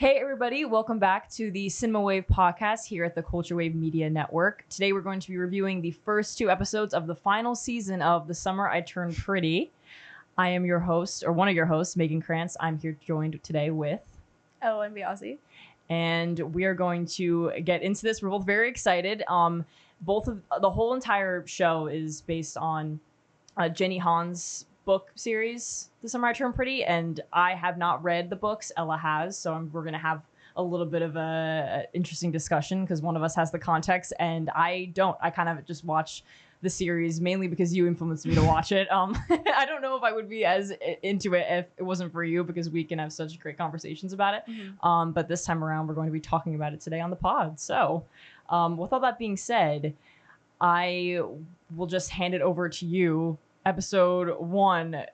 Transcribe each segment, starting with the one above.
Hey everybody, welcome back to the Cinema Wave podcast here at the Culture Wave Media Network. Today we're going to be reviewing the first two episodes of the final season of The Summer I Turned Pretty. I am your host, or one of your hosts, Meaghan Krantz. I'm here joined today with Ella and Biazzi. And we are going to get into this. We're both very excited. The whole entire show is based on Jenny Han's book series, The Summer I Turned Pretty, and I have not read the books. Ella has, so we're going to have a little bit of a interesting discussion because one of us has the context and I don't. I kind of just watch the series mainly because you influenced me to watch it. I don't know if I would be as into it if it wasn't for you because we can have such great conversations about it. Mm-hmm. But this time around, we're going to be talking about it today on the pod. So with all that being said, I will just hand it over to you. Episode 1,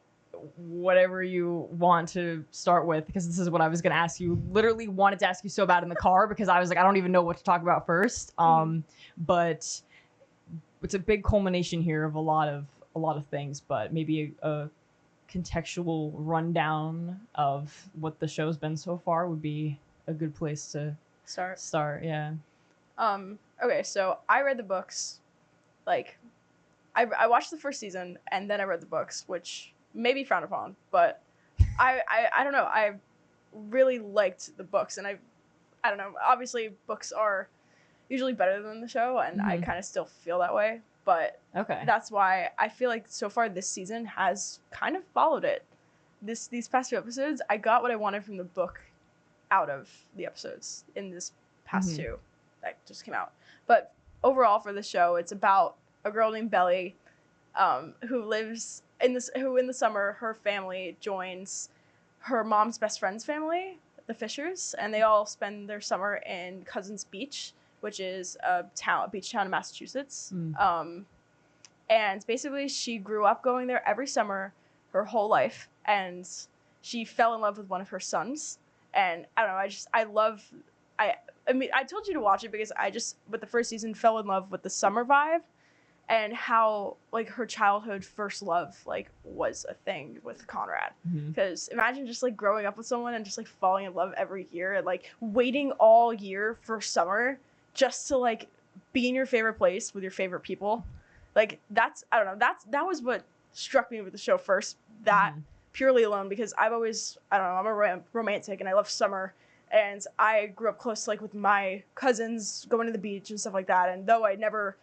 whatever you want to start with, because this is what I was going to ask you. Literally wanted to ask you so bad in the car because I was like, I don't even know what to talk about first. But it's a big culmination here of a lot of things, but maybe a contextual rundown of what the show's been so far would be a good place to start. Yeah. Okay, so I read the books, I watched the first season and then I read the books, which may be frowned upon, but I don't know. I really liked the books, and I don't know. Obviously, books are usually better than the show, and I kind of still feel that way. But that's why I feel like so far this season has kind of followed it. These past two episodes, I got what I wanted from the book out of the episodes in this past two that just came out. But overall for the show, it's about a girl named Belly, who lives in the summer, her family joins her mom's best friend's family, the Fishers, and they all spend their summer in Cousins Beach, which is a beach town in Massachusetts. And basically she grew up going there every summer her whole life, and she fell in love with one of her sons. And I don't know, I mean, I told you to watch it because I just, with the first season, fell in love with the summer vibe and how, her childhood first love, was a thing with Conrad. Because imagine just, growing up with someone and just, falling in love every year and, waiting all year for summer just to, be in your favorite place with your favorite people. That's, I don't know, that was what struck me with the show first, that purely alone, because I've always, I don't know, I'm a romantic and I love summer. And I grew up close, with my cousins going to the beach and stuff like that. And though I never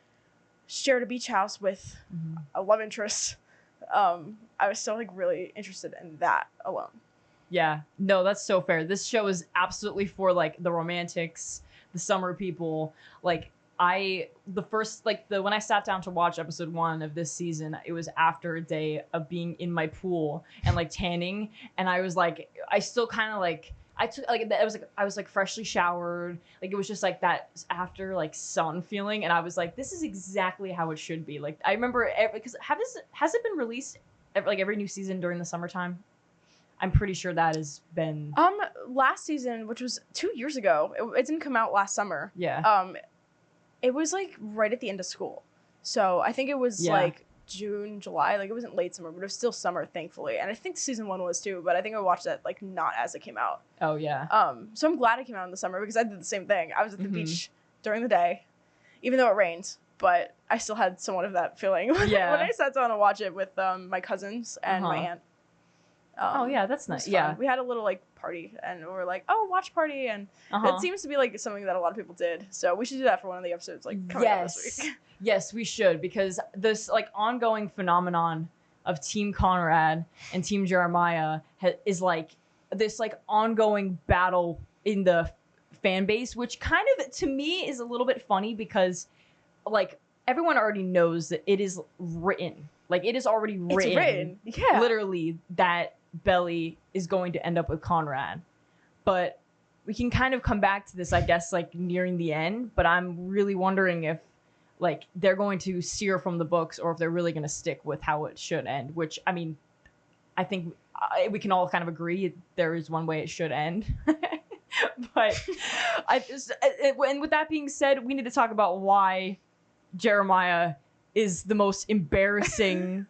shared a beach house with a love interest, I was still, really interested in that alone. Yeah, no, that's so fair. This show is absolutely for, the romantics, the summer people. When I sat down to watch episode 1 of this season, it was after a day of being in my pool and, tanning. And I was, I still kind of, I took I was freshly showered, it was just that after sun feeling, and I was this is exactly how it should be. I remember because has it been released every new season during the summertime? I'm pretty sure that has been last season, which was 2 years ago. It didn't come out last summer. Yeah. It was right at the end of school, so I think it was June, July. It wasn't late summer, but it was still summer, thankfully. And I think season 1 was too, but I think I watched that not as it came out. Oh yeah. So I'm glad it came out in the summer because I did the same thing. I was at the beach during the day, even though it rained, but I still had somewhat of that feeling when I sat down to watch it with my cousins and my aunt. Oh yeah, that's nice. Yeah, we had a little party, and we were watch party, and it seems to be something that a lot of people did. So we should do that for one of the episodes coming out this week. Yes, we should, because this ongoing phenomenon of Team Conrad and Team Jeremiah is this ongoing battle in the fan base, which kind of to me is a little bit funny because everyone already knows that it is written. It is already written. It's written. Yeah. Literally that Belly is going to end up with Conrad. But we can kind of come back to this, I guess, nearing the end. But I'm really wondering if, they're going to steer from the books or if they're really going to stick with how it should end. Which, I mean, I think we can all kind of agree there is one way it should end. But and with that being said, we need to talk about why Jeremiah is the most embarrassing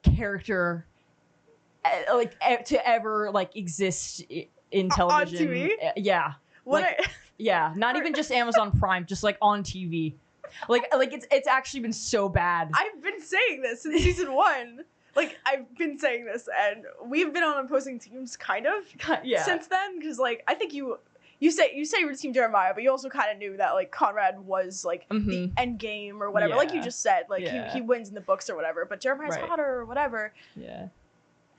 character to ever exist in television. TV? Yeah. What Like, yeah, not even just Amazon Prime, just like on TV. Like it's actually been so bad. I've been saying this since season 1. Like, I've been saying this, and we've been on opposing teams kind of since then, because like I think you say you're Team Jeremiah, but you also kind of knew that like Conrad was like the end game or whatever. Like you just said, like he wins in the books or whatever, but Jeremiah's hotter or whatever. Yeah.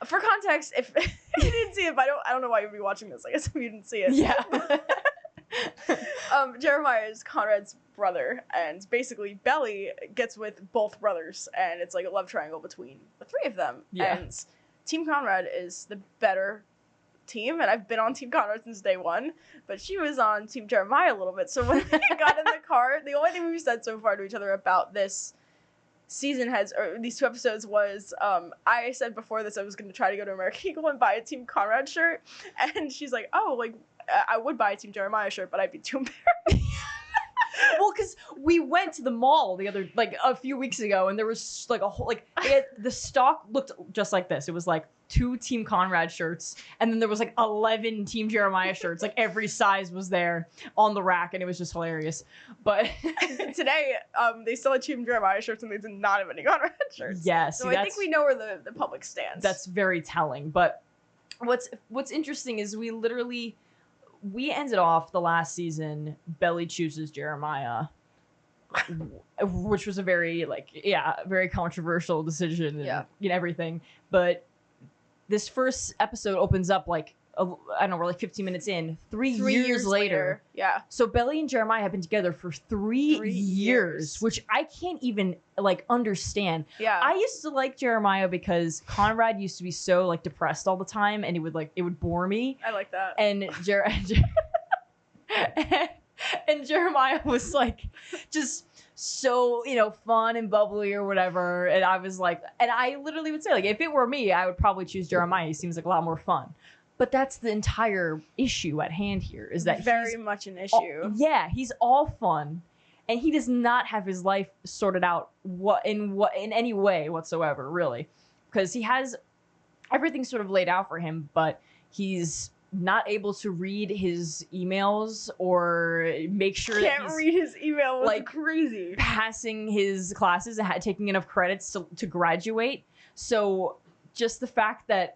For context, if you didn't see it, but I don't know why you'd be watching this. I guess if you didn't see it. Yeah. Jeremiah is Conrad's brother, and basically Belly gets with both brothers, and it's like a love triangle between the 3 of them. Yeah. And Team Conrad is the better team, and I've been on Team Conrad since day 1, but she was on Team Jeremiah a little bit. So when they got in the car, the only thing we've said so far to each other about this season or these 2 episodes was, I said before this I was going to try to go to American Eagle and buy a Team Conrad shirt, and she's like, oh, like, I would buy a Team Jeremiah shirt, but I'd be too embarrassed. Well, because we went to the mall a few weeks ago, and there was like a whole, the stock looked just like this. It was like 2 Team Conrad shirts, and then there was like 11 Team Jeremiah shirts. Like every size was there on the rack, and it was just hilarious. But today, they still had Team Jeremiah shirts, and they did not have any Conrad shirts. Yeah, so I think we know where the public stands. That's very telling. But what's interesting is we ended off the last season, Belly chooses Jeremiah, which was a very very controversial decision and everything. But this first episode opens up like, I don't know, we're like 15 minutes in, 3 years later. Yeah. So Belly and Jeremiah have been together for 3 years, which I can't even like understand. Yeah. I used to like Jeremiah because Conrad used to be so like depressed all the time, and it would bore me. I like that. And and Jeremiah was like just so, fun and bubbly or whatever. And I was like, and I literally would say, like, if it were me, I would probably choose Jeremiah. He seems like a lot more fun. But that's the entire issue at hand here, is that very much an issue. He's all fun, and he does not have his life sorted out in any way whatsoever, really, because he has everything sort of laid out for him, but he's not able to read his emails or make sure that he's read his email. Like crazy, passing his classes and taking enough credits to graduate. So just the fact that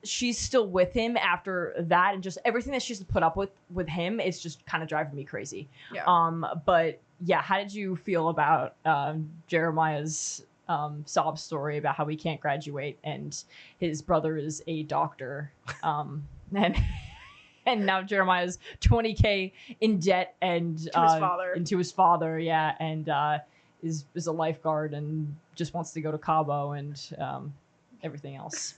she's still with him after that, and just everything that she's put up with him, it's just kind of driving me crazy. Yeah. But yeah, how did you feel about Jeremiah's sob story about how he can't graduate and his brother is a doctor, and now Jeremiah's $20K in debt and to his father, and is a lifeguard and just wants to go to Cabo and everything else.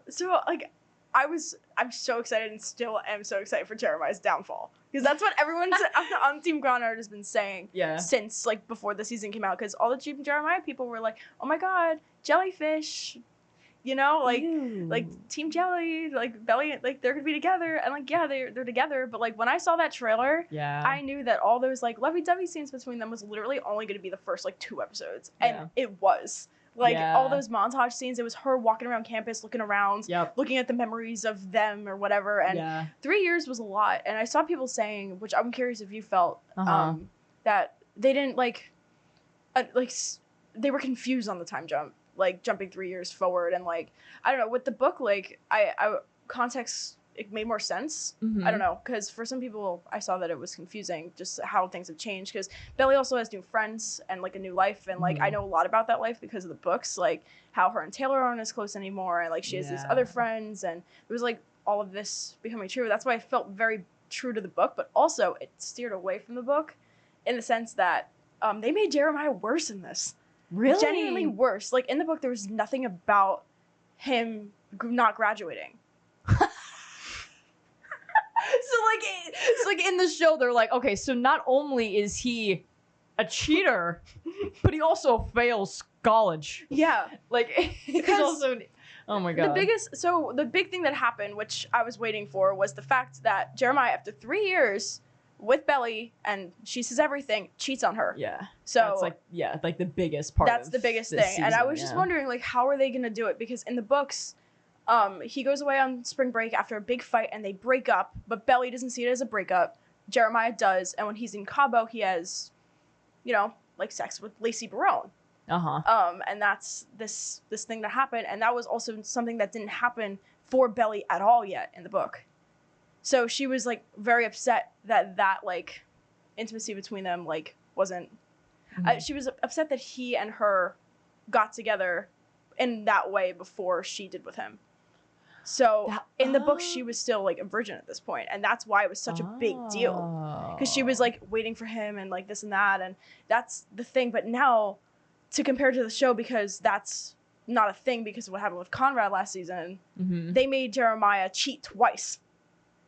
So like I'm so excited and still am so excited for Jeremiah's downfall, because that's what everyone on Team Conrad has been saying since like before the season came out, because all the Team Jeremiah people were like, oh my god, jellyfish, like Team Jelly, like Belly, like they're gonna be together, and like they're together. But like when I saw that trailer, I knew that all those like lovey-dovey scenes between them was literally only gonna be the first like 2 episodes, and it was. Like, all those montage scenes, it was her walking around campus, looking around, looking at the memories of them or whatever. And 3 years was a lot. And I saw people saying, which I'm curious if you felt, that they didn't, they were confused on the time jump, like, jumping 3 years forward. And, like, I don't know, with the book, like, context, it made more sense. I don't know, because for some people, I saw that it was confusing, just how things have changed. Because Belly also has new friends and like a new life, and like I know a lot about that life because of the books, like how her and Taylor aren't as close anymore, and like she has these other friends, and it was like all of this becoming true. That's why I felt very true to the book, but also it steered away from the book in the sense that they made Jeremiah worse in this. Really? Genuinely worse. Like in the book, there was nothing about him not graduating. So like in the show, they're like, okay, so not only is he a cheater, but he also fails college. Yeah. Like, he's also, oh my God. The big thing that happened, which I was waiting for, was the fact that Jeremiah, after 3 years with Belly, and she says everything, cheats on her. Yeah. So that's like the biggest part. That's the biggest thing. Season, and I was just wondering, like, how are they going to do it? Because in the books, He goes away on spring break after a big fight and they break up, but Belly doesn't see it as a breakup. Jeremiah does, and when he's in Cabo, he has, like sex with Lacey Barone. And that's this thing that happened, and that was also something that didn't happen for Belly at all yet in the book. So she was like very upset that like intimacy between them like wasn't. She was upset that he and her got together in that way before she did with him. So in the book, she was still like a virgin at this point, and that's why it was such a big deal, because she was like waiting for him and like this and that, and that's the thing. But now, to compare to the show, because that's not a thing because of what happened with Conrad last season, they made Jeremiah cheat twice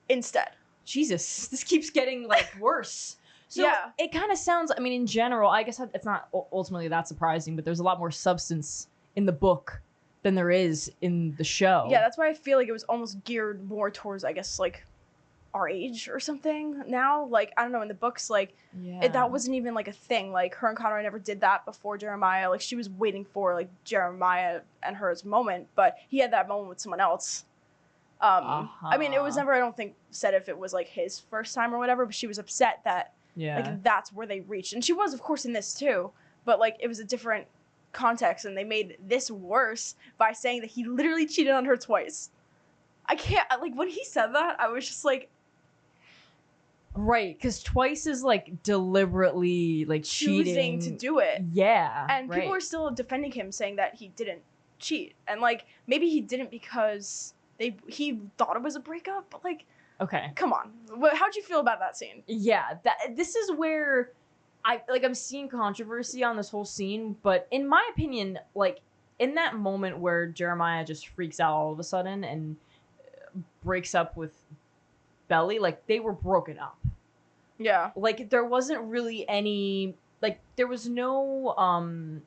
instead. Jesus, this keeps getting like worse. So it kind of sounds, I mean, in general, I guess it's not ultimately that surprising, but there's a lot more substance in the book than there is in the show. Yeah, that's why I feel like it was almost geared more towards, I guess, like our age or something now. Like, I don't know, in the books, like, that wasn't even like a thing. Like, her and Conrad never did that before Jeremiah. Like, she was waiting for like Jeremiah and her's moment, but he had that moment with someone else. I mean, it was never, I don't think, said if it was like his first time or whatever, but she was upset that like that's where they reached. And she was, of course, in this too, but like it was a different context, and they made this worse by saying that he literally cheated on her twice. I can't, like, when he said that, I was just like, right, because twice is like deliberately like choosing to do it. Yeah, and people are still defending him, saying that he didn't cheat, and like maybe he didn't because he thought it was a breakup, but like, okay, come on, how'd you feel about that scene? Yeah, this is where I'm seeing controversy on this whole scene, but in my opinion, like in that moment where Jeremiah just freaks out all of a sudden and breaks up with Belly, like they were broken up. Yeah. Like there wasn't really any, like there was no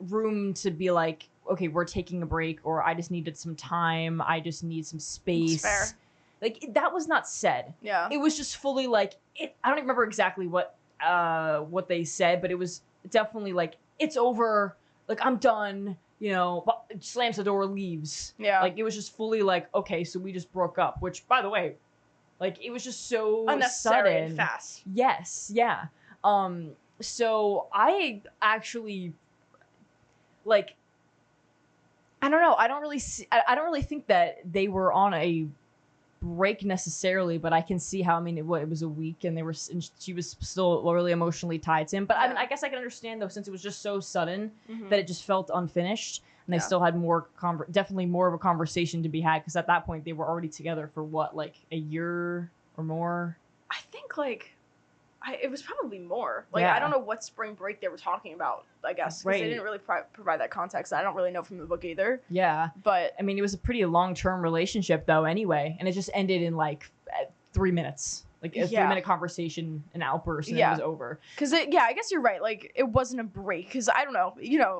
room to be like, okay, we're taking a break, or I just needed some time, I just need some space. That's fair. Like that was not said. Yeah. It was just fully like I don't even remember exactly what they said, but it was definitely like, it's over, like I'm done, slams the door, leaves. Yeah. Like it was just fully like, okay, so we just broke up, which by the way, like it was just so unnecessary sudden. And fast. Yes, yeah. So I actually like, I don't know, I don't really think that they were on a break necessarily, but I can see how, I mean, it was a week and she was still really emotionally tied to him, but I mean, I guess I can understand though, since it was just so sudden that it just felt unfinished, and they still had definitely more of a conversation to be had, because at that point they were already together for what, like a year or more. I think like it was probably more. Like I don't know what spring break they were talking about, I guess, because they didn't really provide that context. I don't really know from the book either. Yeah, but I mean, it was a pretty long-term relationship though anyway, and it just ended in like 3 minutes, like a 3-minute conversation, an outburst, and it was over. Because I guess you're right, like it wasn't a break, because I don't know,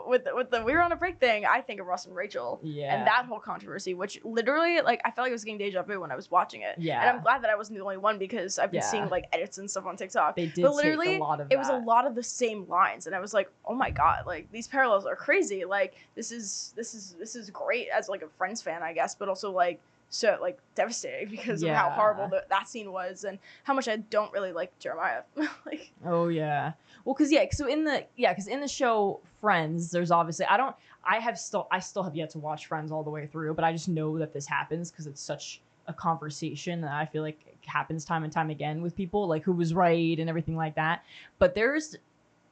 with the we were on a break thing, I think of Ross and Rachel and that whole controversy, which literally, like, I felt like I was getting deja vu when I was watching it. And I'm glad that I wasn't the only one, because I've been seeing like edits and stuff on TikTok. They did, but literally take a lot of it was a lot of the same lines, and I was like, oh my god, like these parallels are crazy. Like this is great as like a Friends fan, I guess, but also like so like devastating because of how horrible that scene was, and how much I don't really like Jeremiah. Like, oh yeah, well, because in the show Friends, there's obviously I still have yet to watch Friends all the way through, but I just know that this happens because it's such a conversation that I feel like it happens time and time again with people, like who was right and everything like that. But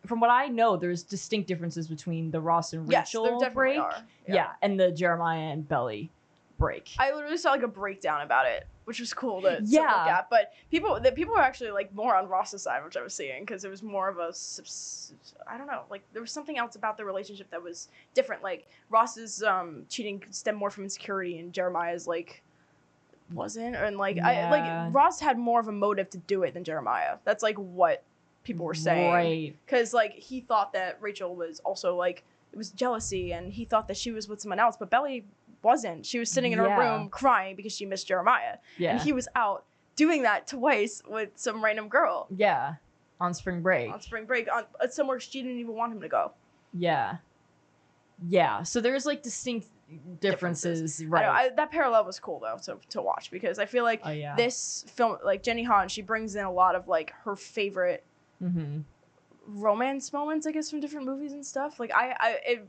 from what I know, there's distinct differences between the Ross and Rachel there definitely break, are. And the Jeremiah and Belly break. I literally saw like a breakdown about it, which was cool to look at. But people were actually like more on Ross's side, which I was seeing, because it was more of a, I don't know, like there was something else about the relationship that was different. Like Ross's cheating stemmed more from insecurity, and Jeremiah's like wasn't, and like like Ross had more of a motive to do it than Jeremiah. That's like what people were saying, right? Because like he thought that Rachel was also like, it was jealousy, and he thought that she was with someone else, but Belly wasn't. She was sitting in her room crying because she missed Jeremiah, and he was out doing that twice with some random girl. Yeah, on spring break. On somewhere she didn't even want him to go. Yeah. So there's like distinct differences. I Right. know, that parallel was cool though to watch, because I feel like Oh yeah. this film, like Jenny Han, she brings in a lot of like her favorite romance moments, I guess, from different movies and stuff. Like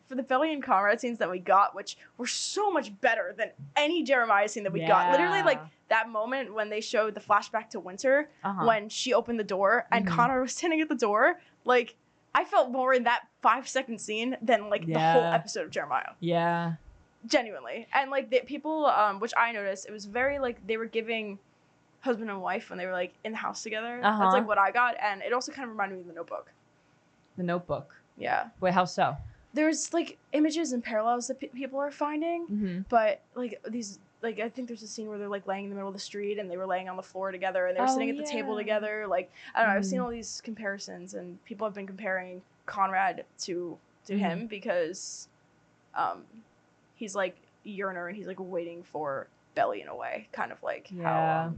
for the Belly and Conrad scenes that we got, which were so much better than any Jeremiah scene that we got. Literally, like that moment when they showed the flashback to Winter, when she opened the door and Conrad was standing at the door. Like, I felt more in that 5-second scene than like the whole episode of Jeremiah. Yeah. Genuinely. And like the people, which I noticed, it was very like they were giving husband and wife when they were like in the house together. That's like what I got, and it also kind of reminded me of The Notebook. The Notebook. Yeah. Wait, how so? There's like images and parallels that people are finding, but like these, like I think there's a scene where they're like laying in the middle of the street and they were laying on the floor together and they were sitting at the table together. Like, I don't know, I've seen all these comparisons, and people have been comparing Conrad to him because he's like yearner and he's like waiting for Belly in a way, kind of like how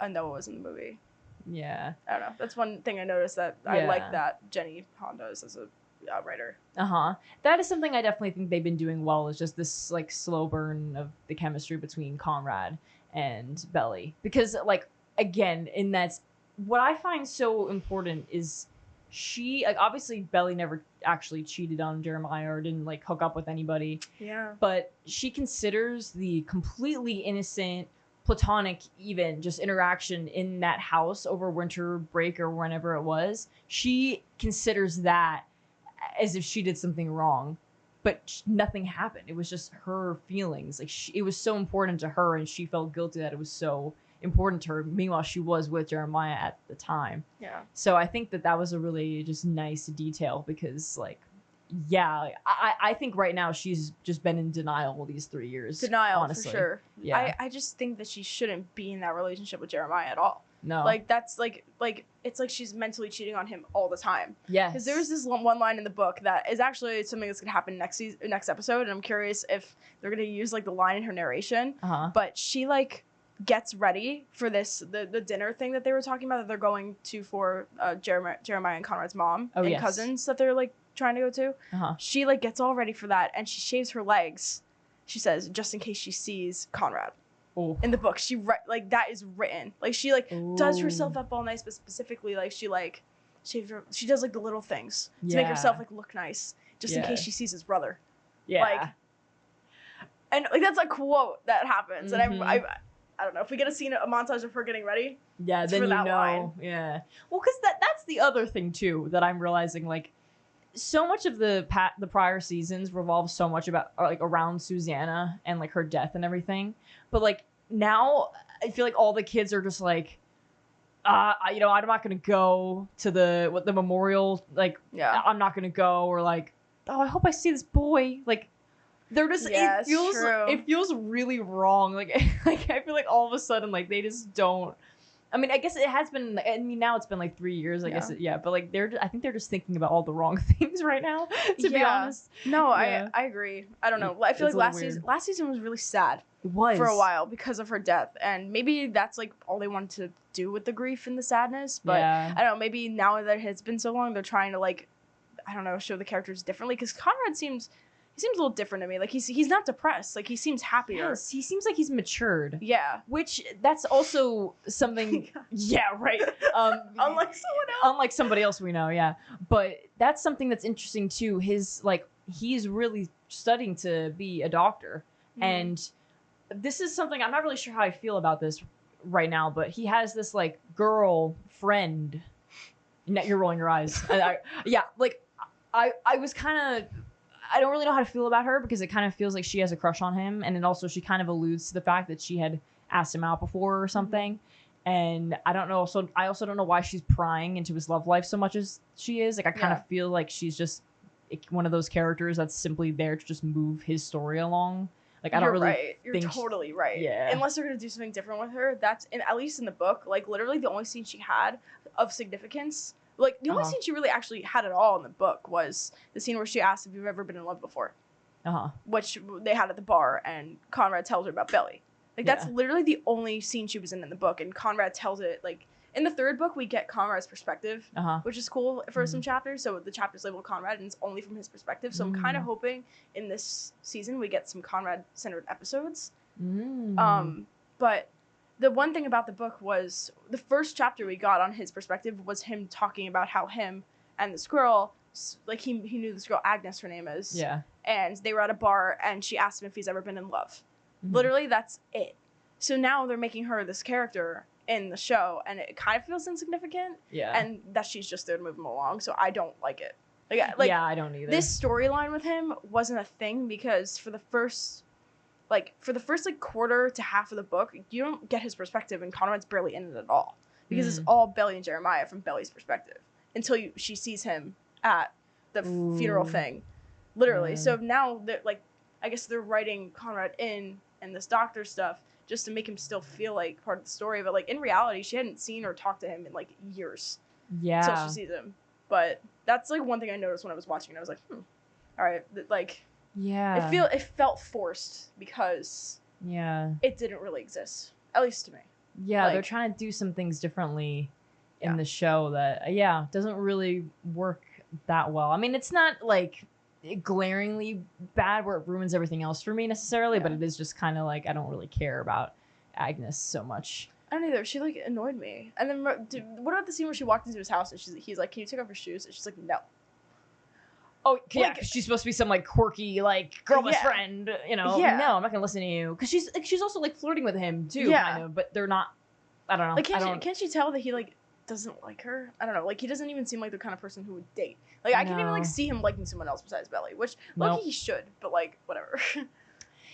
Noah was in the movie. Yeah. I don't know. That's one thing I noticed that I like that Jenny Han does as a writer. That is something I definitely think they've been doing well, is just this like slow burn of the chemistry between Conrad and Belly. Because like, again, what I find so important is she, like, obviously Belly never actually cheated on Jeremiah or didn't like hook up with anybody. Yeah. But she considers the completely innocent, platonic even just interaction in that house over winter break or whenever it was, she considers that as if she did something wrong, but nothing happened. It was just her feelings. Like, it was so important to her, and she felt guilty that it was so important to her. Meanwhile, she was with Jeremiah at the time. Yeah. So I think that was a really just nice detail, because like, yeah, I think right now she's just been in denial these 3 years. Denial, honestly. for sure. Yeah. I just think that she shouldn't be in that relationship with Jeremiah at all. No. Like, that's like it's like she's mentally cheating on him all the time. Yes. Because there's this one line in the book that is actually something that's gonna happen next episode, and I'm curious if they're gonna use like the line in her narration. But she like gets ready for the dinner thing that they were talking about that they're going to for Jeremiah and Conrad's mom and cousins that they're like trying to go to. She like gets all ready for that, and she shaves her legs, she says, just in case she sees Conrad. In the book, like that is written. Like, she like does herself up all nice, but specifically like she like she does like the little things to make herself like look nice, just in case she sees his brother. Like, and like that's a quote that happens, and I don't know if we get a montage of her getting ready. Yeah, then you know. Line. Yeah, well, because that's the other thing too that I'm realizing. Like, so much of the prior seasons revolves so much about like around Susanna and like her death and everything, but like now I feel like all the kids are just like, I'm not gonna go to the memorial. Like, I'm not gonna go, or like, oh, I hope I see this boy. Like, they're just it feels really wrong. Like I feel like all of a sudden like they just don't. I mean, I guess it has been. I mean, now it's been like 3 years. I guess, but like I think they're just thinking about all the wrong things right now. To be honest, no, I agree. I don't know. I feel like last season was really sad. It was for a while because of her death, and maybe that's like all they wanted to do with the grief and the sadness. But I don't know. Maybe now that it's been so long, they're trying to like, I don't know, show the characters differently, because Conrad seems a little different to me. Like, he's not depressed. Like, he seems happier. Yes, he seems like he's matured. Yeah. Which, that's also something... yeah, right. Unlike somebody else we know, yeah. But that's something that's interesting, too. He's really studying to be a doctor. And this is something... I'm not really sure how I feel about this right now, but he has this, like, girl friend... You're rolling your eyes. I was kind of... I don't really know how to feel about her, because it kind of feels like she has a crush on him, and then also she kind of alludes to the fact that she had asked him out before or something, and I don't know. So I also don't know why she's prying into his love life so much as she is. Like, I kind of feel like she's just one of those characters that's simply there to just move his story along. Like, I don't really right. You're totally right. Yeah. Unless they're gonna do something different with her, at least in the book, like literally the only scene she had of significance. Like, the only scene she really actually had at all in the book was the scene where she asked if you've ever been in love before. Which they had at the bar, and Conrad tells her about Belly. Like, that's literally the only scene she was in the book, and Conrad tells it, like, in the third book we get Conrad's perspective, Uh-huh. which is cool for some chapters. So the chapter's labeled Conrad, and it's only from his perspective. So I'm kind of hoping in this season we get some Conrad-centered episodes. But the one thing about the book was the first chapter we got on his perspective was him talking about how him and this girl, like he knew this girl, Agnes, her name is. Yeah. And they were at a bar, and she asked him if he's ever been in love. Literally, that's it. So now they're making her this character in the show, and it kind of feels insignificant. Yeah. And that she's just there to move him along, so I don't like it. Yeah, I don't either. This storyline with him wasn't a thing because for the first quarter to half of the book, you don't get his perspective, and Conrad's barely in it at all because it's all Belly and Jeremiah from Belly's perspective until she sees him at the funeral thing, literally. So now they're like, I guess they're writing Conrad in and this doctor stuff just to make him still feel like part of the story, but like in reality, she hadn't seen or talked to him in like years. Yeah. Until she sees him. But that's like one thing I noticed when I was watching it. I was like, all right, like. Yeah. It felt forced because it didn't really exist, at least to me. Yeah, like, they're trying to do some things differently in the show that doesn't really work that well. I mean, it's not like glaringly bad where it ruins everything else for me necessarily, but it is just kind of like I don't really care about Agnes so much. I don't either. She like annoyed me. And then what about the scene where she walked into his house and he's like, "Can you take off your shoes?" And she's like, "No." Oh, yeah, like, she's supposed to be some, like, quirky, like, girl best friend, you know? Yeah. No, I'm not gonna listen to you. Because she's also, like, flirting with him, too, kind of. But they're not, I don't know. Like, can't she tell that he, like, doesn't like her? I don't know. Like, he doesn't even seem like the kind of person who would date. Like, I can't even, like, see him liking someone else besides Belly. Which, lucky he should. But, like, whatever.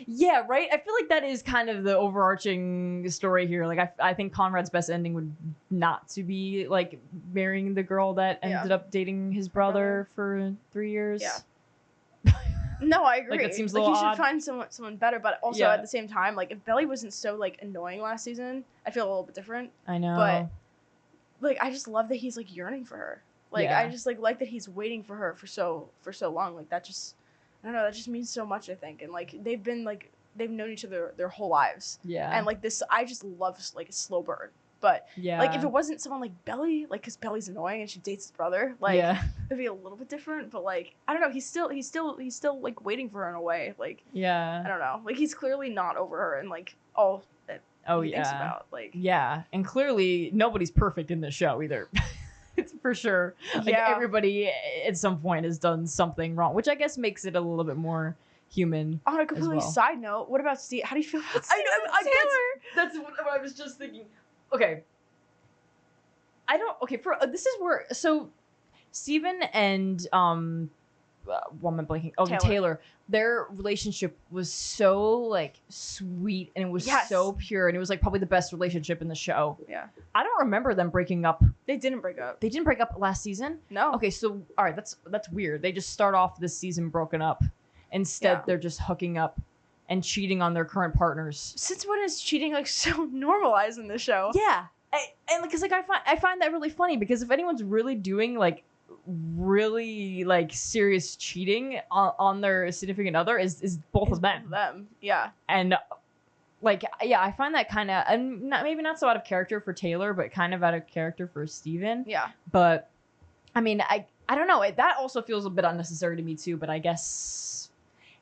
Yeah, right? I feel like that is kind of the overarching story here. Like, I think Conrad's best ending would not to be, like, marrying the girl that ended up dating his brother for 3 years. Yeah. No, I agree. Like, that seems a little he odd. should find someone better, but also at the same time, like, if Belly wasn't so, like, annoying last season, I'd feel a little bit different. I know. But, like, I just love that he's, like, yearning for her. Like, I just, like that he's waiting for her for so long. Like, that just... I don't know, that just means so much, I think. And, like, they've known each other their whole lives. Yeah. And, like, this, I just love, like, a slow burn. But, like, if it wasn't someone like Belly, like, because Belly's annoying and she dates his brother, like, it'd be a little bit different. But, like, I don't know, he's still, like, waiting for her in a way. Like, I don't know. Like, he's clearly not over her and, like, all that he thinks about. Like, and clearly nobody's perfect in this show either. It's for sure. Like everybody at some point has done something wrong, which I guess makes it a little bit more human. On a completely side note, what about Steve? How do you feel about Steve Taylor? That's what I was just thinking. Okay. This is where, so Steven and, what am I blanking? Oh, Taylor. Their relationship was so, like, sweet, and it was so pure, and it was, like, probably the best relationship in the show. Yeah. I don't remember them breaking up. They didn't break up. They didn't break up last season? No. Okay, so, all right, that's weird. They just start off this season broken up. Instead, they're just hooking up and cheating on their current partners. Since when is cheating, like, so normalized in the show? Yeah. And because, like, I find that really funny, because if anyone's really doing, like, really, like, serious cheating on their significant other is both of them. Both of them, yeah. And, like, I find that kind of, and maybe not so out of character for Taylor, but kind of out of character for Steven. Yeah. But, I mean, I don't know. That also feels a bit unnecessary to me, too, but I guess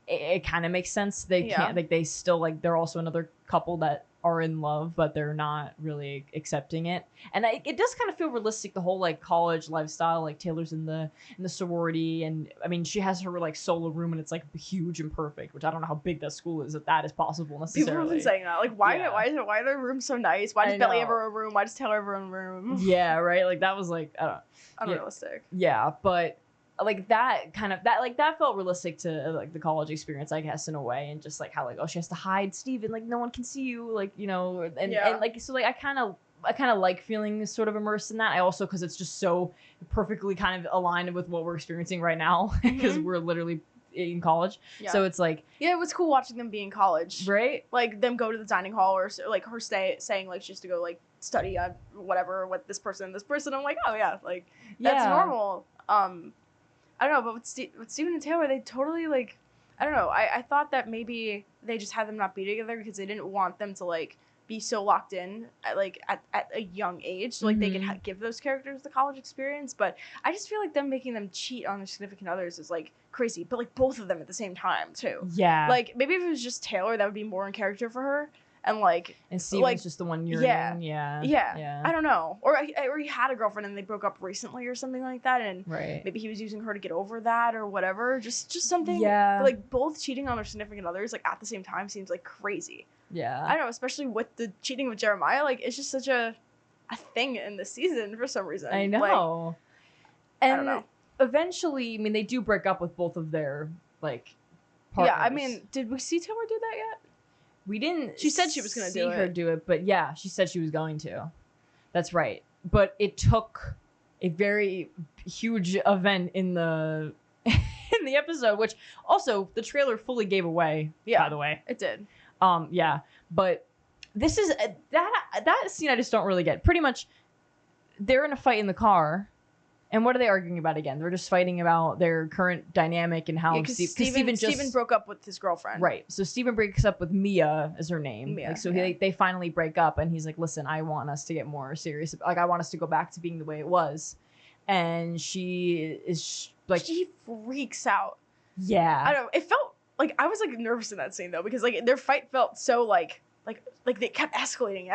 it kind of makes sense. They can't, like, they still, like, they're also another couple that are in love, but they're not really accepting it. And it does kind of feel realistic, the whole, like, college lifestyle. Like, Taylor's in the sorority, and I mean, she has her, like, solo room, and it's, like, huge and perfect, which I don't know how big that school is that is possible necessarily. People have been saying that, like, why are their rooms so nice? Why does Belly have her own room? Why does Taylor have her own room? Yeah, right. Like, that was, like, unrealistic. Yeah, but like that felt realistic to, like, the college experience, I guess, in a way, and just, like, how, like, oh, she has to hide Steven, like, no one can see you, like, you know, and like, so, like, I kind of like feeling sort of immersed in that. I also, because it's just so perfectly kind of aligned with what we're experiencing right now, because we're literally in college. Yeah. So it's like, yeah, it was cool watching them be in college, right? Like, them go to the dining hall, or like her saying, like, she has to go, like, study on whatever with this person. I'm like, oh yeah, like, that's normal. I don't know, but with Steven and Taylor, they totally, like, I don't know. I thought that maybe they just had them not be together because they didn't want them to, like, be so locked in at a young age, so like they could give those characters the college experience. But I just feel like them making them cheat on their significant others is like crazy, but like both of them at the same time too. Yeah. Like maybe if it was just Taylor, that would be more in character for her. And Steven's like, just the one yearning. Yeah. I don't know. Or he had a girlfriend and they broke up recently or something like that, and Right. maybe he was using her to get over that or whatever. Just something. Yeah. But like both cheating on their significant others like at the same time seems like crazy. Yeah. I don't know, especially with the cheating with Jeremiah. Like it's just such a thing in the season for some reason. I know. And I don't know. Eventually, I mean, they do break up with both of their like partners. Yeah, I mean, did we see Taylor do that yet? We didn't. She said she was going to see her do it, but yeah, she said she was going to. That's right. But it took a very huge event in the in the episode, which also the trailer fully gave away. Yeah, by the way, it did. Yeah, but this is that scene I just don't really get. Pretty much, they're in a fight in the car. And what are they arguing about again? They're just fighting about their current dynamic and how Steven broke up with his girlfriend. Right. So Steven breaks up with Mia as her name. Mia, like, so they finally break up and he's like, listen, I want us to get more serious. Like, I want us to go back to being the way it was. And she is like... She freaks out. Yeah. I don't know. It felt like... I was like nervous in that scene though because like their fight felt so like they kept escalating.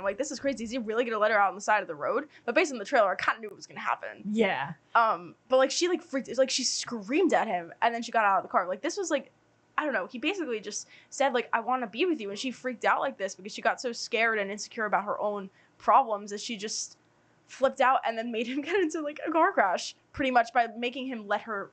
Like, this is crazy. Is he really gonna let her out on the side of the road? But based on the trailer, I kind of knew it was gonna happen. Yeah. But like she like freaked. It's like she screamed at him, and then she got out of the car. Like this was like, I don't know. He basically just said like, I want to be with you, and she freaked out like this because she got so scared and insecure about her own problems that she just flipped out and then made him get into like a car crash, pretty much by making him let her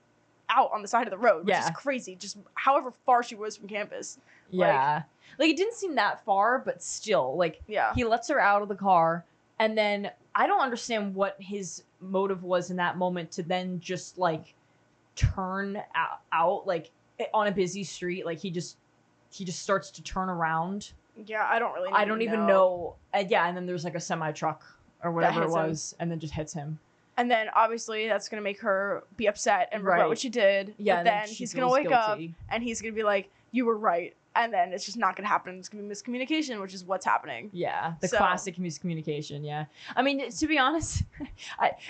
out on the side of the road, which is crazy. Just however far she was from campus. Yeah. Like it didn't seem that far, but still, like, he lets her out of the car, and then I don't understand what his motive was in that moment to then just like turn out like on a busy street. Like he just starts to turn around. Yeah, I don't really. I don't even know. Yeah, and then there's like a semi truck or whatever it was, and then just hits him. And then obviously that's gonna make her be upset and regret what she did. Yeah, but then he's gonna wake up and he's gonna be like, "You were right." And then it's just not gonna happen. It's gonna be miscommunication, which is what's happening. Yeah, the classic miscommunication. Yeah, I mean, to be honest,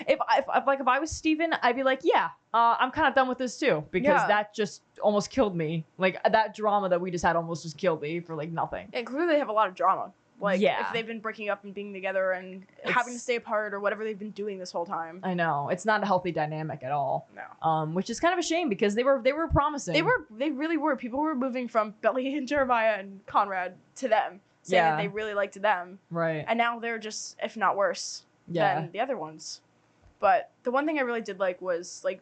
if I was Steven, I'd be like, yeah, I'm kind of done with this too because that just almost killed me. Like that drama that we just had almost just killed me for like nothing. And clearly they have a lot of drama. Like, if they've been breaking up and being together and having to stay apart or whatever they've been doing this whole time. I know. It's not a healthy dynamic at all. No. Which is kind of a shame because they were promising. They really were. People were moving from Belly and Jeremiah and Conrad to them, saying that they really liked them. Right. And now they're just, if not worse, than the other ones. But the one thing I really did like was, like,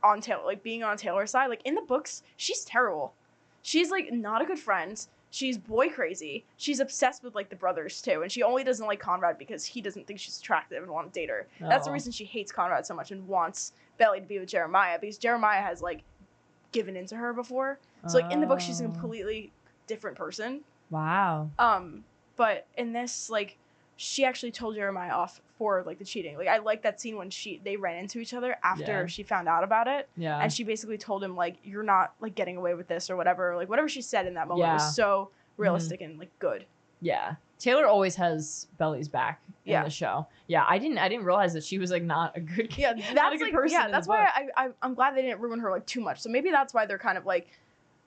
on Taylor, like, being on Taylor's side. Like, in the books, she's terrible. She's, like, not a good friend. She's boy crazy. She's obsessed with like the brothers too, and she only doesn't like Conrad because he doesn't think she's attractive and want to date her. That's the reason she hates Conrad so much and wants Belly to be with Jeremiah because Jeremiah has like given into her before. So like in the book she's a completely different person. Wow. But in this like she actually told Jeremiah off for like the cheating. Like I like that scene when they ran into each other after she found out about it. Yeah. And she basically told him like you're not like getting away with this or whatever. Like whatever she said in that moment was so realistic and like good. Yeah. Taylor always has Belly's back in the show. Yeah, I didn't realize that she was like not a good not a good person. Yeah, that's why I'm glad they didn't ruin her like too much. So maybe that's why they're kind of like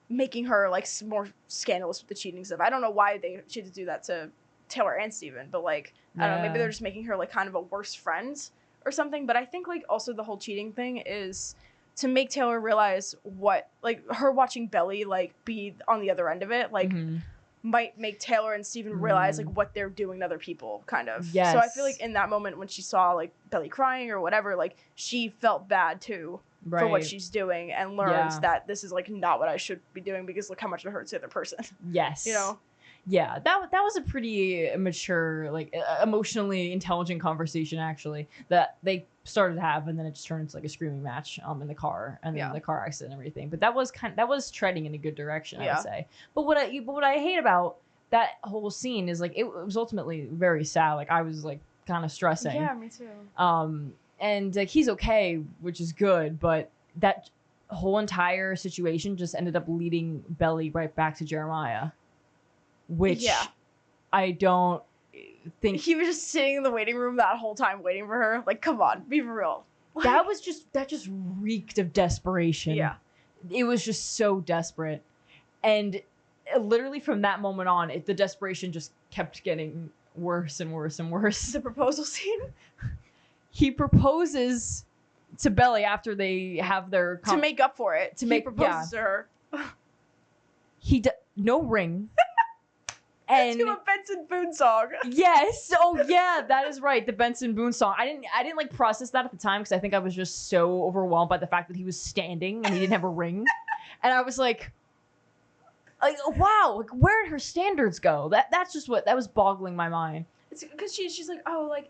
making her like more scandalous with the cheating stuff. I don't know why she had to do that to Taylor and Steven, but like I don't know, maybe they're just making her like kind of a worse friend or something. But I think like also the whole cheating thing is to make Taylor realize what like her watching Belly like be on the other end of it like might make Taylor and Steven realize like what they're doing to other people kind of. Yes. So I feel like in that moment when she saw like Belly crying or whatever, like she felt bad too for what she's doing and learns that this is like not what I should be doing because look how much it hurts the other person. Yes. You know? Yeah, that was a pretty mature, like emotionally intelligent conversation actually that they started to have, and then it just turned into like a screaming match in the car and then the car accident and everything. But that was treading in a good direction, I would say. But what I hate about that whole scene is like it was ultimately very sad. Like I was like kind of stressing. Yeah, me too. And like he's okay, which is good, but that whole entire situation just ended up leading Belly right back to Jeremiah. Which I don't think He was just sitting in the waiting room that whole time waiting for her. Like, come on, be for real. Like, that just reeked of desperation. yeah. It was just so desperate. And literally from that moment on, the desperation just kept getting worse and worse and worse. The proposal scene? He proposes to Belly after they have their... to make up for it. He proposes to her. No ring. And to a Benson Boone song. Yes. Oh yeah, that is right. The Benson Boone song. I didn't like process that at the time because I think I was just so overwhelmed by the fact that he was standing and he didn't have a ring. And I was like wow, like where did her standards go? That was boggling my mind. It's because she's like, oh, like,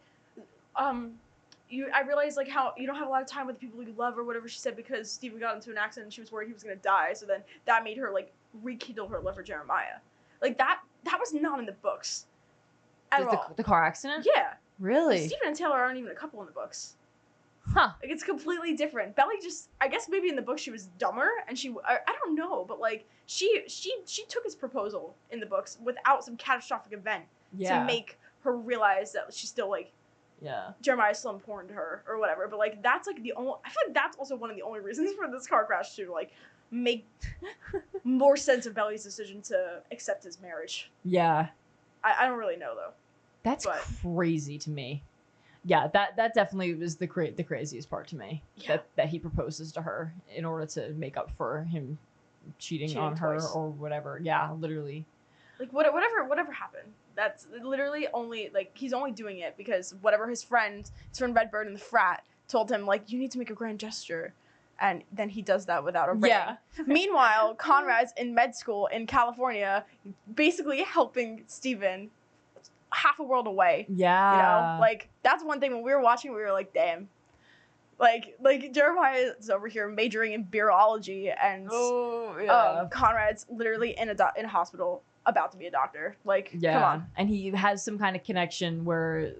I realized like how you don't have a lot of time with the people you love or whatever she said because Steven got into an accident and she was worried he was gonna die. So then that made her like rekindle her love for Jeremiah. Like that was not in the books at all. The car accident? Yeah. Really? Steven and Taylor aren't even a couple in the books. Huh. Like it's completely different. Belly just, I guess maybe in the book she was dumber and I don't know, but like she took his proposal in the books without some catastrophic event to make her realize that she's still like, Jeremiah's still important to her or whatever. But like that's like I feel like that's also one of the only reasons for this car crash to like make more sense of Belly's decision to accept his marriage. Yeah. I don't really know though. That's crazy to me. Yeah, that definitely was the craziest part to me. Yeah. That he proposes to her in order to make up for him cheating on her twice. Or whatever. Yeah, literally. Like whatever happened. That's literally only like he's only doing it because whatever his friend Redbird in the frat told him like you need to make a grand gesture. And then he does that without a ring. Yeah. Meanwhile, Conrad's in med school in California, basically helping Steven half a world away. Yeah. You know? Like, that's one thing when we were watching, we were like, damn. Like Jeremiah is over here majoring in virology and Conrad's literally in a hospital about to be a doctor. Like, come on. And he has some kind of connection where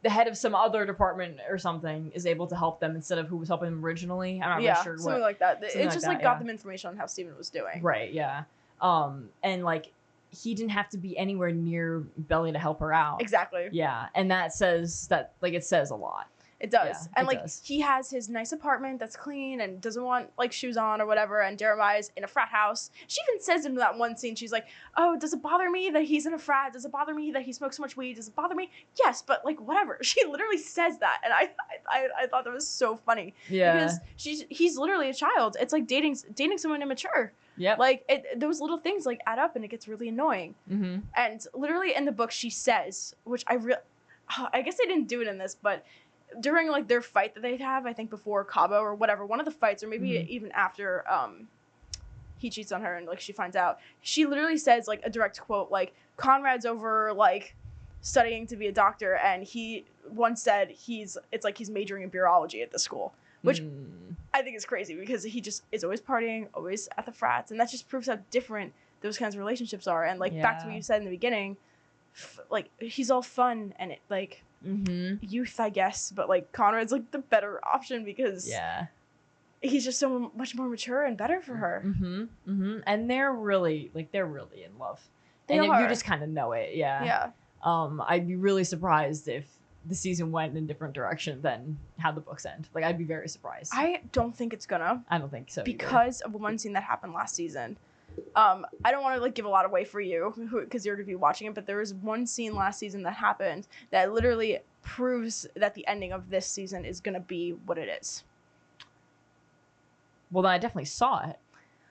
the head of some other department or something is able to help them instead of who was helping them originally. I'm not really sure. Something like that. It just got them information on how Steven was doing. Right, yeah. And like he didn't have to be anywhere near Belly to help her out. Exactly. Yeah. And that says that like it says a lot. It does. Yeah, and like he has his nice apartment that's clean and doesn't want like shoes on or whatever, and Jeremiah's in a frat house. She even says in that one scene, she's like, oh, does it bother me that he's in a frat? Does it bother me that he smokes so much weed? Does it bother me? Yes, but like whatever. She literally says that, and I thought that was so funny. Yeah. Because he's literally a child. It's like dating someone immature. Yeah. Like those little things like add up and it gets really annoying. Mm-hmm. And literally in the book she says, which I guess they didn't do it in this, but during like their fight that they'd have, I think before Cabo or whatever, one of the fights, or maybe even after he cheats on her and like she finds out, she literally says like a direct quote, like Conrad's over like studying to be a doctor, and he once said it's like he's majoring in virology at the school, which I think is crazy because he just is always partying, always at the frats, and that just proves how different those kinds of relationships are. And like back to what you said in the beginning, like he's all fun and it like youth, I guess, but like Conrad's like the better option because he's just so much more mature and better for her. And they're really in love. You just kind of know it. I'd be really surprised if the season went in a different direction than how the books end. Like I'd be very surprised. I don't think it's gonna. I don't think so because of one scene that happened last season. I don't want to like give a lot away for you because you're gonna be watching it, but there was one scene last season that happened that literally proves that the ending of this season is gonna be what it is. Well, then I definitely saw it.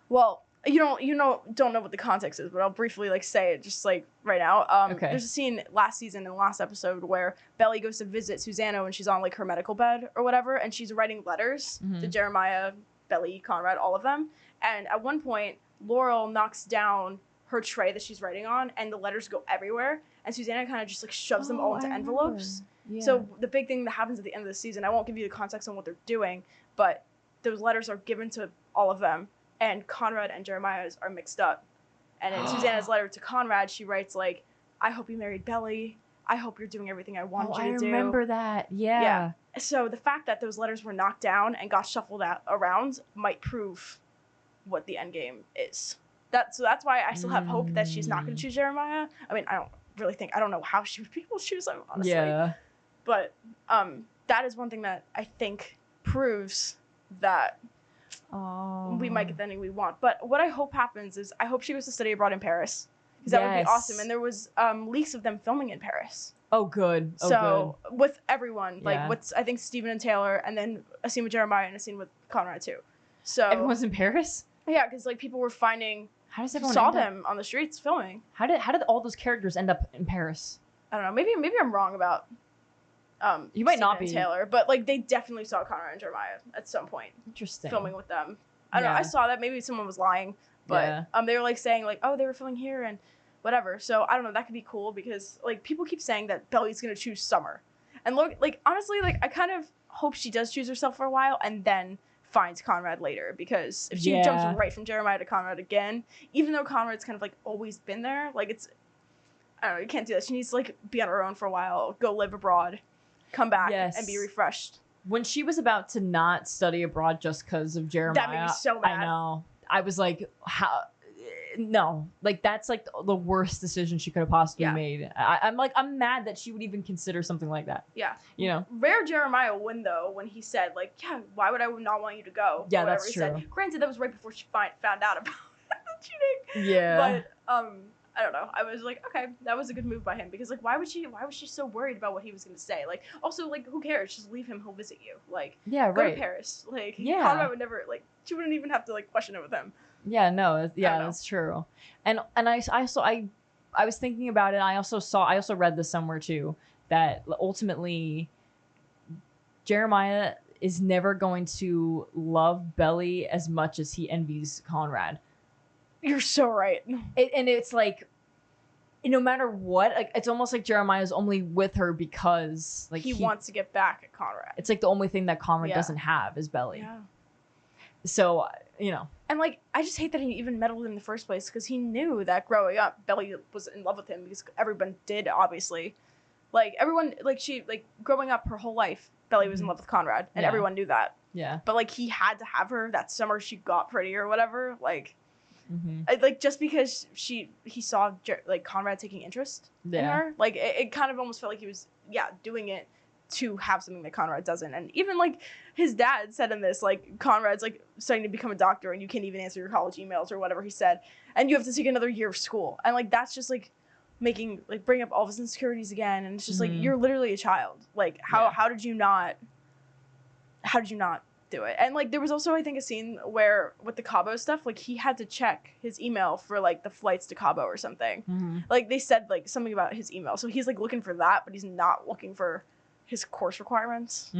Well, don't know what the context is, but I'll briefly like say it just like right now. Okay. There's a scene last season in the last episode where Belly goes to visit Susanna when she's on like her medical bed or whatever, and she's writing letters to Jeremiah, Belly, Conrad, all of them. And at one point, Laurel knocks down her tray that she's writing on, and the letters go everywhere. And Susanna kind of just like shoves them all into envelopes. Yeah. So the big thing that happens at the end of the season, I won't give you the context on what they're doing, but those letters are given to all of them, and Conrad and Jeremiah's are mixed up. And in Susanna's letter to Conrad, she writes like, I hope you married Belly. I hope you're doing everything I wanted you to do. I remember that. Yeah. So the fact that those letters were knocked down and got shuffled around might prove what the end game is. So that's why I still have hope that she's not going to choose Jeremiah. I mean, I don't really think, I don't know how she would be able to choose him, honestly. Yeah. But that is one thing that I think proves that we might get the ending we want. But what I hope happens is I hope she goes to study abroad in Paris, because that would be awesome. And there was leaks of them filming in Paris. Oh, good. So with everyone, like Yeah. with I think Steven and Taylor, and then a scene with Jeremiah and a scene with Conrad too. So everyone's in Paris? Yeah, because like people were finding, how does everyone saw them on the streets filming. How did all those characters end up in Paris? I don't know. Maybe I'm wrong about you might Steven not be and Taylor, but like they definitely saw Conrad and Jeremiah at some point. Interesting. Filming with them. I don't know. I saw that. Maybe someone was lying, but they were like saying like, oh, they were filming here and whatever. So I don't know. That could be cool because like people keep saying that Belly's gonna choose Summer, and look, like honestly, like I kind of hope she does choose herself for a while and then finds Conrad later, because if she jumps right from Jeremiah to Conrad again, even though Conrad's kind of like always been there, like it's, I don't know, you can't do that. She needs to like be on her own for a while, go live abroad, come back and be refreshed. When she was about to not study abroad just because of Jeremiah, that made me so mad. I know. I was like, how? No, like that's like the worst decision she could have possibly made. I'm mad that she would even consider something like that. Yeah. You know? Rare Jeremiah win though, when he said like, yeah, why would I not want you to go? Yeah, that's true. Said. Granted, that was right before she found out about the cheating. Yeah. But I don't know. I was like, okay, that was a good move by him, because like, why was she so worried about what he was gonna say? Like, also like, who cares? Just leave him. He'll visit you. Like, go to Paris. Like, Conrad would never like. She wouldn't even have to like question it with him. Yeah, no, that's true. And I was thinking about it. I also read this somewhere too, that ultimately Jeremiah is never going to love Belly as much as he envies Conrad. You're so right. And it's like, no matter what, like it's almost like Jeremiah's only with her because like he wants to get back at Conrad. It's like the only thing that Conrad doesn't have is Belly. Yeah. So, you know. And like, I just hate that he even meddled in the first place, because he knew that growing up, Belly was in love with him, because everyone did, obviously. Like, everyone, like, growing up her whole life, Belly was in love with Conrad, and everyone knew that. Yeah. But, like, he had to have her that summer she got pretty or whatever. Like, like just because he saw, like, Conrad taking interest in her. Like, it kind of almost felt like he was, doing it to have something that Conrad doesn't. And even like his dad said in this, like, Conrad's like starting to become a doctor and you can't even answer your college emails or whatever he said, and you have to take another year of school, and like that's just like bring up all of his insecurities again. And it's just like, you're literally a child. Like how did you not do it? And like there was also, I think, a scene where with the Cabo stuff, like he had to check his email for like the flights to Cabo or something. Like they said like something about his email, so he's like looking for that, but he's not looking for his course requirements.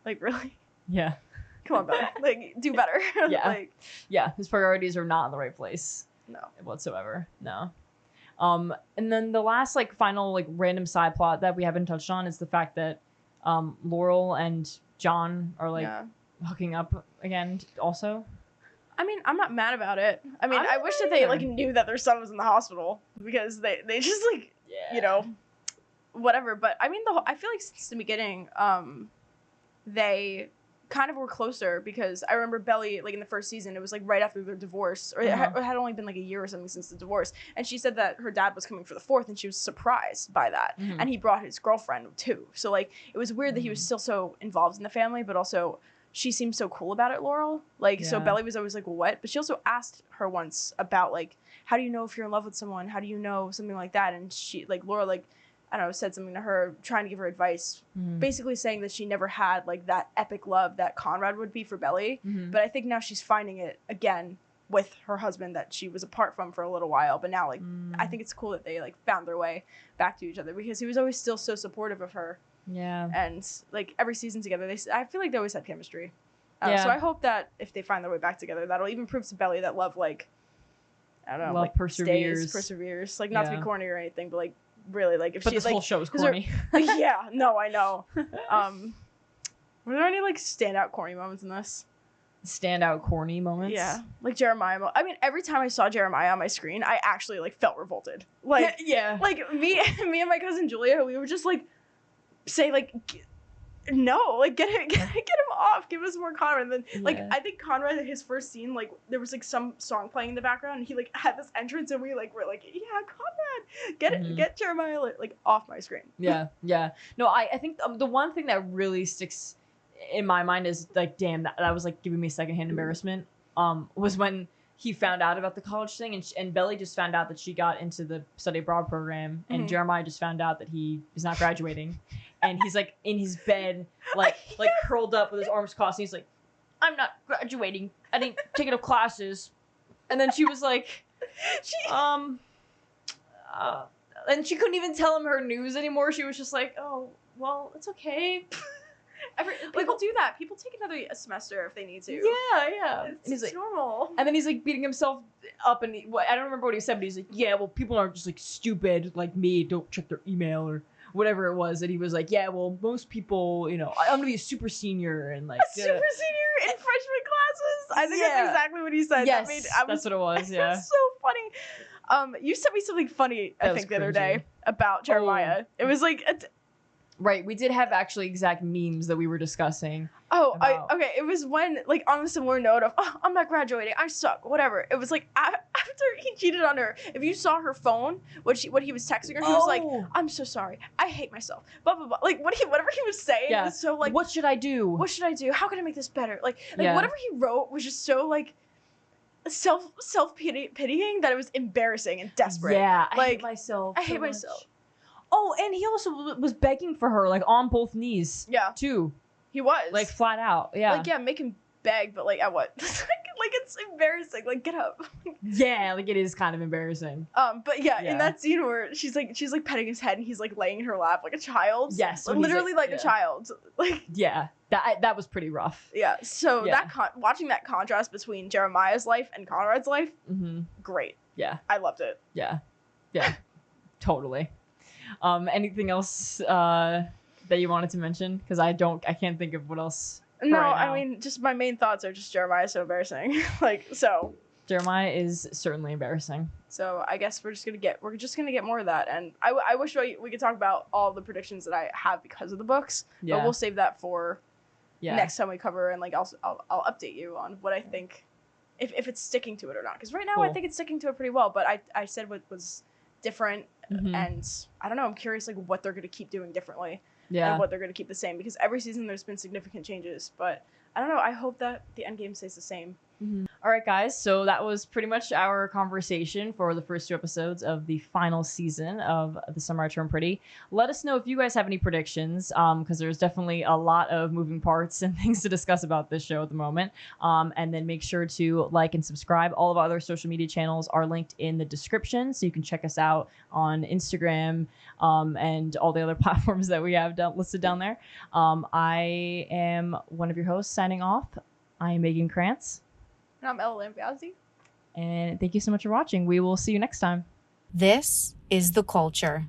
Like, really? Yeah. Come on, buddy. Like, do better. Yeah. His priorities are not in the right place. No. Whatsoever. No. And then the last, like, final, like, random side plot that we haven't touched on is the fact that Laurel and John are, like, hooking up again also. I mean, I'm not mad about it. I mean, I wish that they, like, knew that their son was in the hospital, because they just, like, you know, whatever. But I mean, I feel like since the beginning, they kind of were closer, because I remember Belly, like in the first season, it was like right after their divorce, or it had only been like a year or something since the divorce, and she said that her dad was coming for the 4th, and she was surprised by that. And he brought his girlfriend too, so like it was weird that he was still so involved in the family, but also she seemed so cool about it, Laurel. Like, so Belly was always like, what? But she also asked her once about like, how do you know if you're in love with someone? How do you know something like that? And she, like, Laurel, like, I don't know, said something to her, trying to give her advice, basically saying that she never had like that epic love that Conrad would be for Belly. But I think now she's finding it again with her husband that she was apart from for a little while. But now, like, I think it's cool that they like found their way back to each other, because he was always still so supportive of her. Yeah. And like every season together, I feel like they always had chemistry. So I hope that if they find their way back together, that'll even prove to Belly that love, like, I don't know, love like perseveres. Like, not to be corny or anything, but like, really, like, if but she's this like, whole show is corny. Like, yeah, no, I know. Were there any like standout corny moments in this? Standout corny moments? Yeah, like Jeremiah. I mean, every time I saw Jeremiah on my screen, I actually like felt revolted. Like, like me and my cousin Julia, we were just like say like no, like get him off. Give us more Conrad. And then like Yeah. I think Conrad, his first scene, like there was like some song playing in the background, and he like had this entrance, and we like were like, yeah, Conrad, get Jeremiah like off my screen. Yeah. No, I think the one thing that really sticks in my mind is like, damn, that was like giving me secondhand embarrassment. Was when he found out about the college thing, and Belly just found out that she got into the study abroad program, and Jeremiah just found out that he is not graduating, and he's like in his bed, like curled up with his arms crossed, and he's like, I'm not graduating. I didn't take enough classes. And then she was like, and she couldn't even tell him her news anymore. She was just like, oh, well, it's okay. People do that. People take another semester if they need to. Yeah. It's normal. And then he's like beating himself up, and I don't remember what he said, but he's like, yeah, well, people aren't just like stupid like me, don't check their email or whatever it was. And he was like, yeah, well, most people, you know, I'm gonna be a super senior and like a super senior in freshman classes. I think that's exactly what he said. Yes, that's what it was. Yeah, that's so funny. You sent me something funny, I think, the other day about Jeremiah. It was like. Right, we did have actually exact memes that we were discussing. Okay, it was when, like, on a similar note of, oh, I'm not graduating, I suck, whatever. It was like, after he cheated on her, if you saw her phone, what he was texting her, he was like, I'm so sorry, I hate myself, blah, blah, blah. Like, whatever he was saying was so, like, what should I do? What should I do? How can I make this better? Like whatever he wrote was just so, like, self-pitying that it was embarrassing and desperate. Yeah, like, I hate myself. I hate myself. Oh, and he also was begging for her, like, on both knees. Yeah. Too. He was. Like, flat out. Yeah. Like, yeah, make him beg, but, like, at what? like, it's embarrassing. Like, get up. Yeah, like, it is kind of embarrassing. But, yeah, in that scene where she's, like, petting his head, and he's, like, laying in her lap like a child. Yes. Literally like a child. Like. Yeah. That was pretty rough. Yeah. So, watching that contrast between Jeremiah's life and Conrad's life, great. Yeah. I loved it. Yeah. Totally. Anything else that you wanted to mention? Because I can't think of what else. No, right I mean, just my main thoughts are just Jeremiah so embarrassing. Jeremiah is certainly embarrassing. So I guess we're just gonna get more of that, and I wish we could talk about all the predictions that I have because of the books. Yeah. But we'll save that for next time we cover, and like I'll update you on what I think, if it's sticking to it or not. Because right now I think it's sticking to it pretty well. But I said what was different, and I don't know. I'm curious like what they're gonna keep doing differently, and what they're gonna keep the same. Because every season there's been significant changes, but I don't know. I hope that the end game stays the same. All right, guys. So that was pretty much our conversation for the first 2 episodes of the final season of The Summer I Turned Pretty. Let us know if you guys have any predictions, because there's definitely a lot of moving parts and things to discuss about this show at the moment. And then make sure to like and subscribe. All of our other social media channels are linked in the description, so you can check us out on Instagram and all the other platforms that we have listed down there. I am one of your hosts signing off. I am Meaghan Krantz. And I'm Ella Lambiazzi. And thank you so much for watching. We will see you next time. This is The Culture.